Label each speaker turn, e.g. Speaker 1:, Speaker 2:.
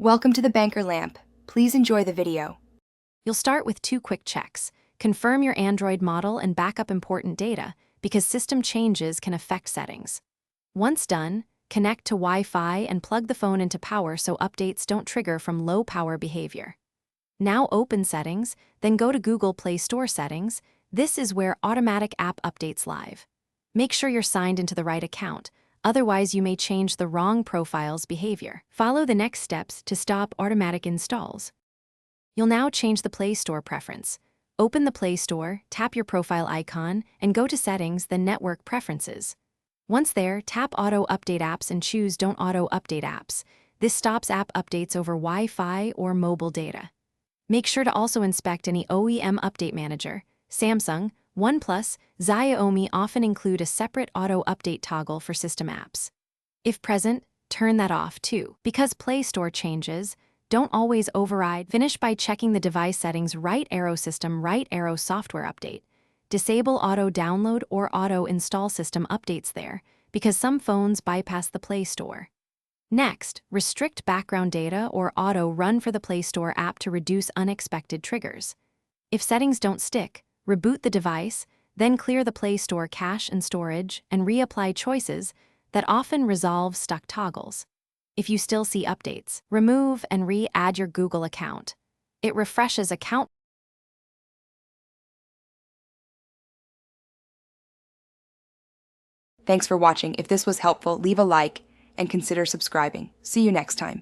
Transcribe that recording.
Speaker 1: Welcome to the Banker Lamp. Please enjoy the video.
Speaker 2: You'll start with 2 quick checks. Confirm your Android model and back up important data, because system changes can affect settings. Once done, connect to Wi-Fi and plug the phone into power so updates don't trigger from low power behavior. Now open Settings, then go to Google Play Store Settings. This is where automatic app updates live. Make sure you're signed into the right account, otherwise you may change the wrong profile's behavior. Follow the next steps to stop automatic installs. You'll now change the Play Store preference. Open the Play Store, tap your profile icon, and go to Settings, then Network Preferences. Once there, tap Auto Update Apps and choose Don't Auto Update Apps. This stops app updates over Wi-Fi or mobile data. Make sure to also inspect any OEM Update Manager. Samsung, OnePlus, Xiaomi often include a separate auto update toggle for system apps. If present, turn that off too. Because Play Store changes don't always override, finish by checking the device settings right arrow system right arrow software update. Disable auto download or auto install system updates there, because some phones bypass the Play Store. Next, restrict background data or auto run for the Play Store app to reduce unexpected triggers. If settings don't stick, reboot the device, then clear the Play Store cache and storage and reapply choices that often resolve stuck toggles. If you still see updates, remove and re-add your Google account. It refreshes account.
Speaker 1: Thanks for watching. If this was helpful, leave a like and consider subscribing. See you next time.